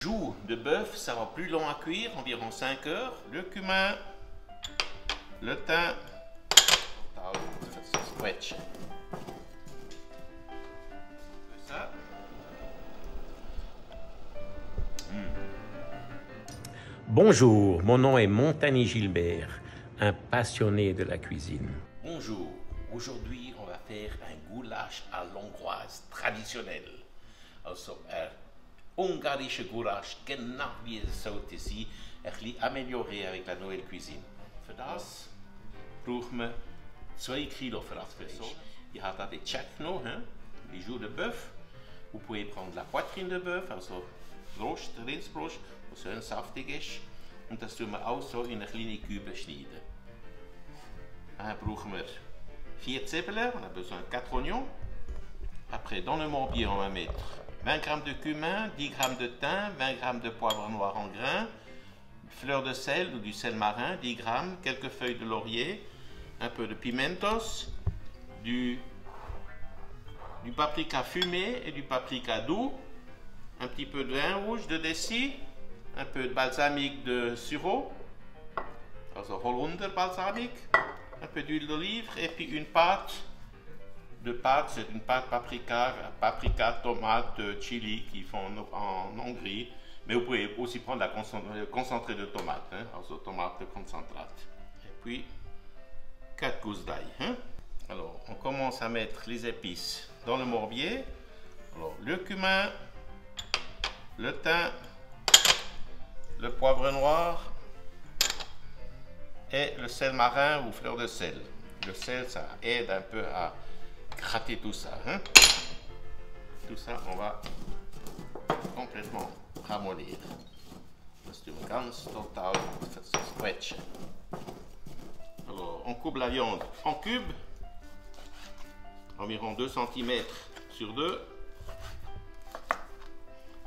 Joue de bœuf, ça va plus long à cuire, environ 5 heures. Le cumin, le thym, ça. Bonjour, mon nom est Montagny Gilbert, un passionné de la cuisine. Bonjour, aujourd'hui on va faire un goulash à l'hongroise traditionnel. Also, ungarische Goulash, genau wie es sollte sein, ein bisschen amélioré avec la nouvelle cuisine. Für das brauchen wir 2 Kilo Fleisch. Ihr habt da die Tchekno, les joues de bœuf. Vous pouvez prendre la poitrine de bœuf, also Brust, Rindsbrust, die schön saftig ist. Und das tun wir auch so in eine kleine Kübe schneiden. Dann brauchen wir 4 Zwiebeln, on a besoin de 4 oignons. Après, dans le morbier, on va mettre 20 g de cumin, 10 g de thym, 20 g de poivre noir en grains, fleur de sel ou du sel marin, 10 g, quelques feuilles de laurier, un peu de pimentos, du paprika fumé et du paprika doux, un petit peu de vin rouge de Dessy, un peu de balsamique de sureau, also Holunder balsamique, un peu d'huile d'olive et puis une pâte. C'est une pâte paprika, tomate, chili qui font en Hongrie. Mais vous pouvez aussi prendre le concentré de tomate, also tomate concentrate. Et puis 4 gousses d'ail. Alors on commence à mettre les épices dans le morbier. Alors le cumin, le thym, le poivre noir et le sel marin ou fleur de sel. Le sel, ça aide un peu à gratter tout ça. Tout ça, on va complètement ramollir. Das tun wir ganz total stretchen. Alors, on coupe la viande en cubes, environ 2 cm sur 2.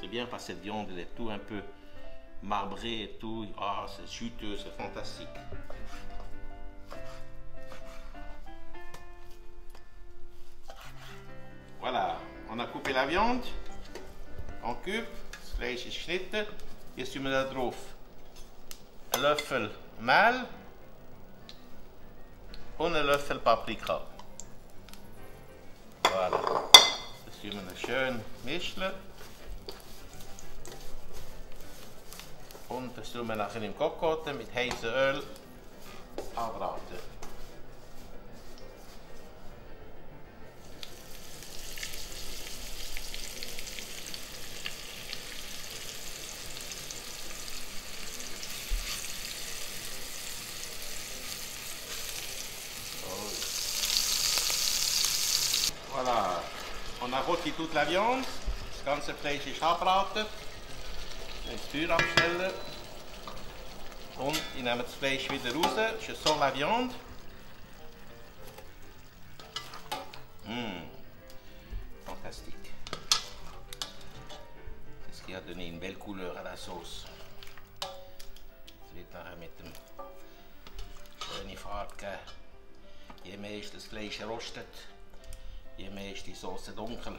C'est bien parce que cette viande, elle est tout un peu marbrée et tout. Ah, c'est juteux, c'est fantastique. Voilà, on a coupé la viande en cubes, das Fleisch ist geschnitten. Jetzt tun wir da drauf einen Löffel Mehl und einen Löffel Paprika. Voilà, das tun wir schön mischen. Und das tun wir nachher im Kochkotte mit heißem Öl anbraten. Voilà, on a rôti toute la viande, das ganze Fleisch ist angebraten. Das Feuer abstellen und ich nehme das Fleisch wieder raus. Je sors la viande. Fantastique. C'est ce qui a donné une belle couleur à la sauce. Es wird nachher mit dem schönen Farbe geben. Je mehr ist das Fleisch rostet, je mehr ist die Sauce dunkel.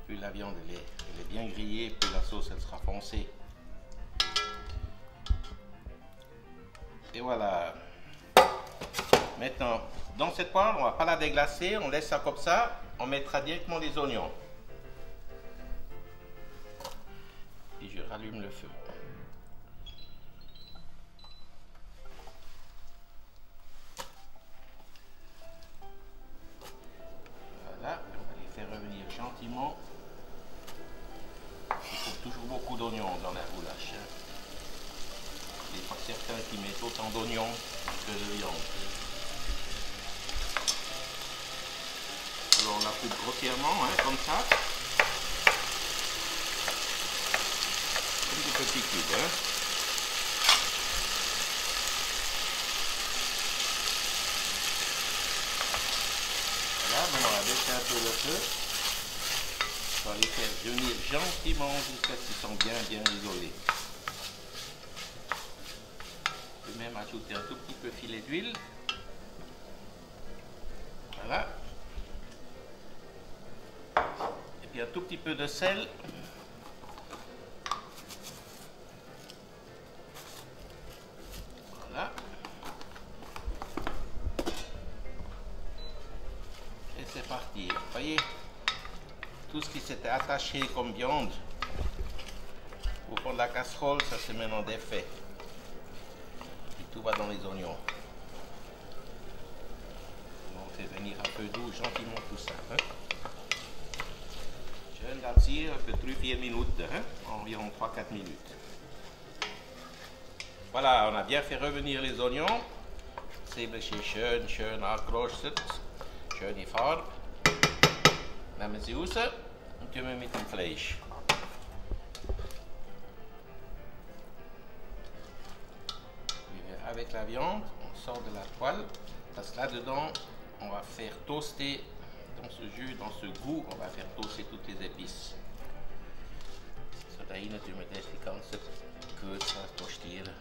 Plus la viande elle est bien grillée, plus la sauce elle sera foncée. Et voilà. Maintenant, dans cette poêle, on ne va pas la déglacer, on laisse ça comme ça, on mettra directement les oignons. Et je rallume le feu. Voilà, on va les faire revenir gentiment. Il faut toujours beaucoup d'oignons dans la goulash. Il n'y a pas certains qui mettent autant d'oignons que de viande. Alors on la coupe grossièrement, comme ça. Comme des petits cubes. Voilà, maintenant on va baisser un peu le feu. On va les faire venir gentiment jusqu'à ce qu'ils sont bien isolés. Je peux même ajouter un tout petit peu filet d'huile. Voilà. Et puis un tout petit peu de sel c'est attaché comme viande. Au fond de la casserole, ça c'est maintenant défait. Et tout va dans les oignons. On fait venir un peu d'eau gentiment tout ça. Hein? Schön das hier für 3-4 Minuten, hein? Environ 3-4 minutes. Voilà, on a bien fait revenir les oignons. Säbelchen schön angeröstet. Schöne Farbe. Nehmen sie raus und tun wir mit dem Fleisch. Avec la viande, on sort de la poêle, parce que là-dedans, on va faire toaster, dans ce jus, dans ce goût, on va faire toaster toutes les épices. Så där inne tun wir das die ganze Gewürze toastieren.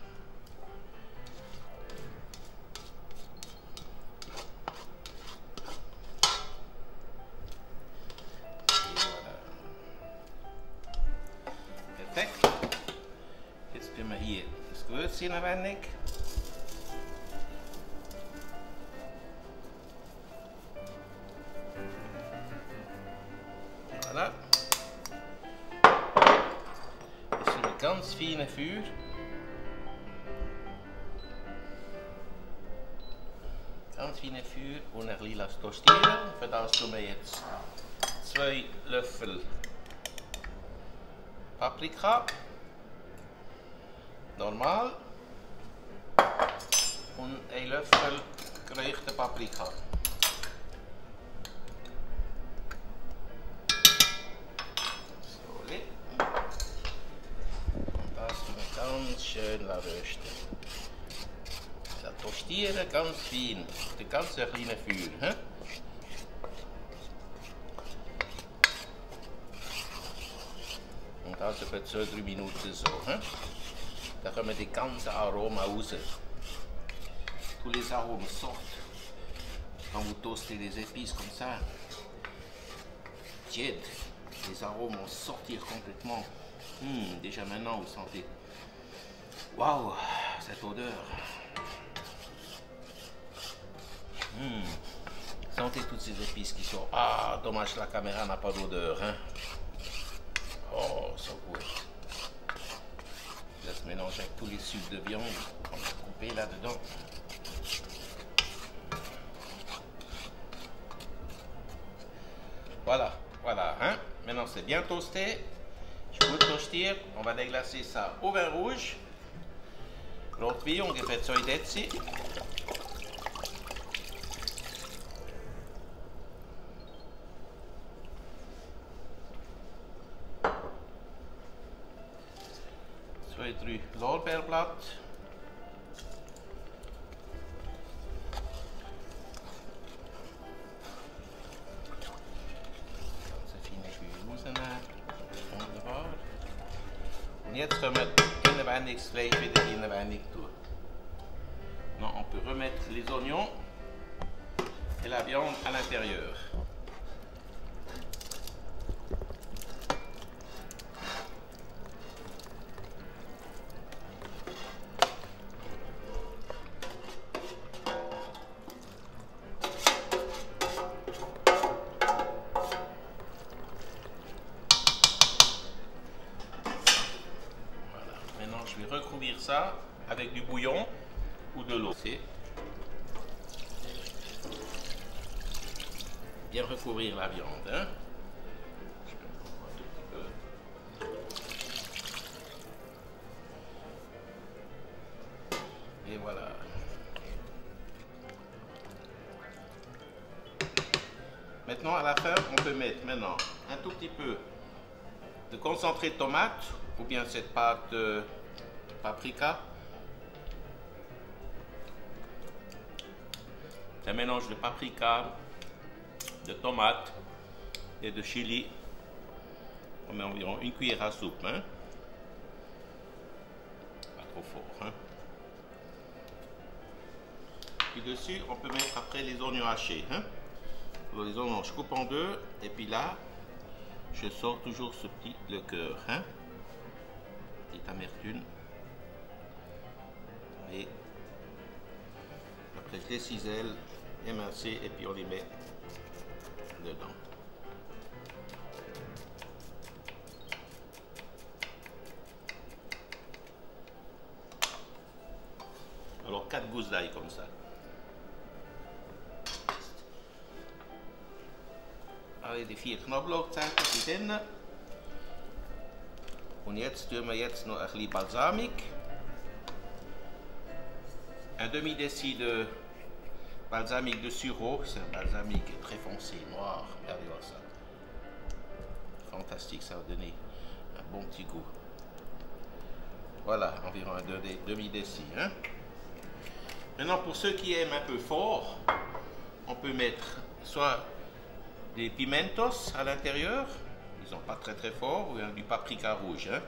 Perfekt. Jetzt tun wir hier das Gewürz hineinwendig. Voilà. Jetzt sind wir ganz feine Feuer. Ganz feine Feuer und ein bisschen toastieren. Für das tun wir jetzt 2 Löffel Paprika. Normal. Und 1 Löffel geräuchte Paprika. Ganz schön rösten. Das toastieren ganz fein. Der ganz kleine Feuer. He? Und das etwa 2-3 Minuten so. He? Da kommen die ganzen Aromen raus. Tous les arômes sortent quand vous toastez les épices comme ça. Tiède. Les arômes vont sortir complètement. Déjà maintenant, vous sentez. Waouh, cette odeur. Sentez toutes ces épices qui sont. Ah, dommage, la caméra n'a pas d'odeur. Hein? Oh, so good. Ça se mélange avec tous les sucres de viande qu'on a coupés là-dedans. Voilà, voilà. Hein? Maintenant, c'est bien toasté. Je peux toaster. On va déglacer ça au vin rouge. L'autre vie, ungefähr 2 Dezi. Zwei, 3 Lorbeerblatt. Ganz feine Schüle rausnehmen. Wunderbar. Und jetzt können wir inwendig das Fleisch wieder inwendig tun. Non, on peut remettre les oignons et la viande à l'intérieur. Je vais recouvrir ça avec du bouillon ou de l'eau. Bien recouvrir la viande. Hein? Je vais un tout petit peu. Et voilà. Maintenant, à la fin, on peut mettre maintenant un tout petit peu de concentré de tomate ou bien cette pâte paprika. C'est un mélange de paprika, de tomates et de chili. On met environ 1 cuillère à soupe. Hein? Pas trop fort. Hein? Puis dessus, on peut mettre après les oignons hachés. Hein? Alors, les oignons, je coupe en 2 et puis là, je sors toujours ce petit liqueur. Hein? Petite amertume. Et après je les cisèle, émincé et puis on les met dedans. 4 gousses d'ail comme ça. Alle die 4 Knoblauchzeichen drin. Und jetzt tun wir jetzt noch ein bisschen Balsamic. Un demi-déci de balsamique de sureau. C'est un balsamique très foncé, noir. Regardez-moi ça. Fantastique, ça va donner un bon petit goût. Voilà, environ un demi-déci. Hein? Maintenant, pour ceux qui aiment un peu fort, on peut mettre soit des pimentos à l'intérieur, ils sont pas très très forts, ou du paprika rouge. Hein?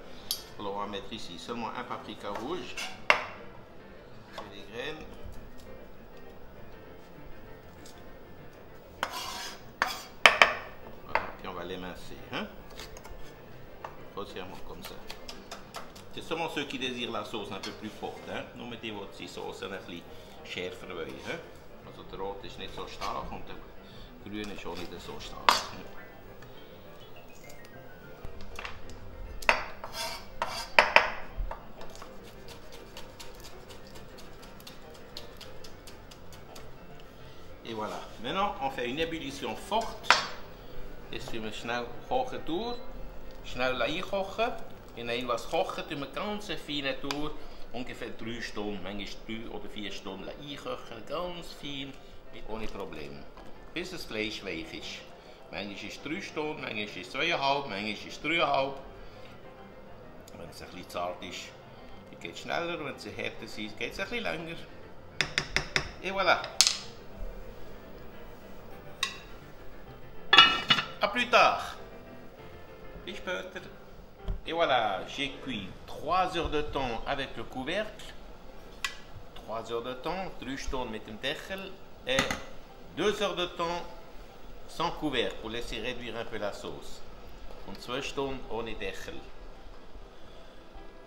Alors on va mettre ici seulement un paprika rouge. Et les graines. Voilà, puis on va l'émincer. Hein? Grossièrement comme ça. C'est seulement ceux qui désirent la sauce un peu plus forte. Hein? Nu mettez votre sauce een beetje schärfer bij. Hè? Also de rood is niet zo stark en de groene is ook niet zo stark. Hè? Et voilà. Maintenant, on fait une ébullition forte. Dus we snel kochen door. Snel laten kochen. En als was kochen, doen we ganz fein door. Ungefähr 3 Stunden, manchmal 3 oder 4 Stunden einkochen, ganz fein, ohne Probleme. Bis das Fleisch weich ist. Manchmal ist es 3 Stunden, manchmal ist es 2,5, manchmal ist es 3,5. Wenn es ein bisschen zart ist, geht es schneller, wenn es härter ist, geht es ein bisschen länger. Et voilà. A plus tard. Bis später. Et voilà, j'ai cuit 3 heures de temps avec le couvercle, 3 heures de temps, 3 Stunden mit dem Deckel et 2 heures de temps sans couvercle pour laisser réduire un peu la sauce. Und 2 Stunden ohne Deckel.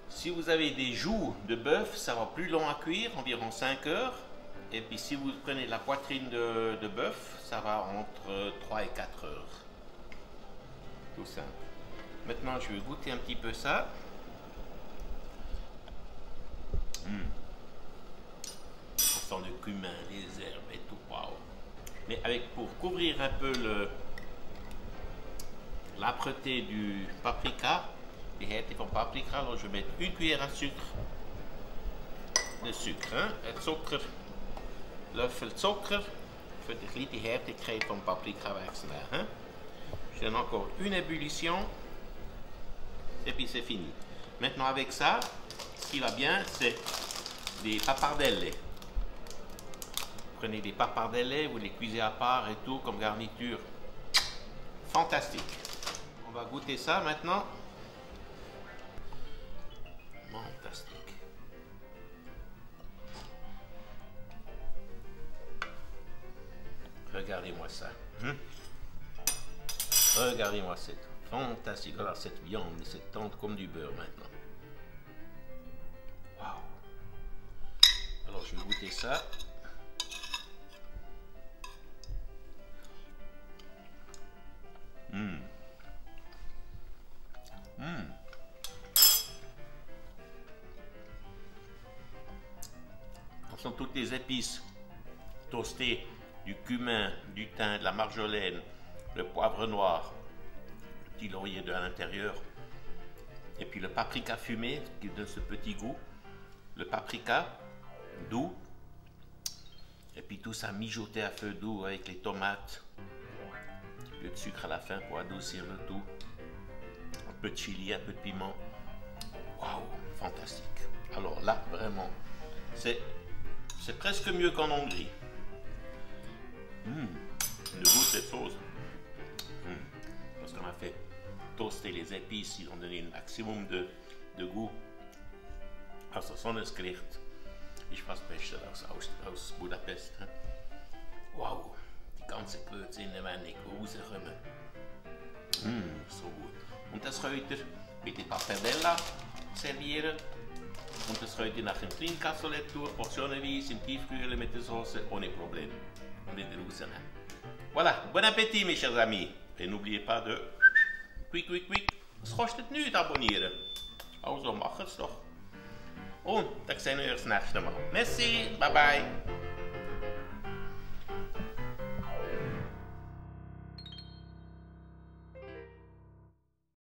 Si vous avez des joues de bœuf, ça va plus long à cuire, environ 5 heures. Et puis si vous prenez la poitrine de bœuf, ça va entre 3 et 4 heures. Tout simple. Maintenant, je vais goûter un petit peu ça. On sent le cumin, les herbes et tout. Wow. Mais pour couvrir un peu l'âpreté du paprika, die härte van paprika, alors je vais mettre 1 cuillère à sucre. De sucre, hein? Het suiker, löffel sucre, für die härtigkeit van paprika wegzunemen. Hein? Je donne encore une ébullition. Et puis c'est fini. Maintenant avec ça, ce qui va bien, c'est des pappardelle. Prenez des pappardelle, vous les cuisez à part et tout comme garniture. Fantastique. On va goûter ça maintenant. Fantastique. Regardez-moi ça. Regardez-moi ça. Fantastique, alors cette viande, c'est tendre comme du beurre maintenant. Waouh! Alors je vais goûter ça. On sent toutes les épices toastées, du cumin, du thym, de la marjolaine, le poivre noir. Petit laurier de l'intérieur et puis le paprika fumé qui donne ce petit goût, le paprika doux et puis tout ça mijoté à feu doux avec les tomates, un peu de sucre à la fin pour adoucir le tout, un peu de chili, un peu de piment. Waouh, fantastique. Alors là vraiment c'est presque mieux qu'en Hongrie. Le goût de cette sauce. Parce qu'on a fait toaster les épices, ils ont donné un maximum de goût. Also so ein Gericht ist fast das Beste aus Budapest. Wow, die ganzen Gewürze werden nicht rauskommen. So gut. Und das könnt ihr mit der Pappardelle servieren. Und das könnt ihr nach dem kleinen Cassoulet durch, portionenweise im Tiefkühler mit der Sauce, ohne Problem. Und wieder rausnehmen. Voilà, bon appétit mes chers amis. Et n'oubliez pas de quick. Es kostet nichts abonnieren. Also macht es doch. Und, das sehen wir uns nächstes Mal. Merci, bye bye.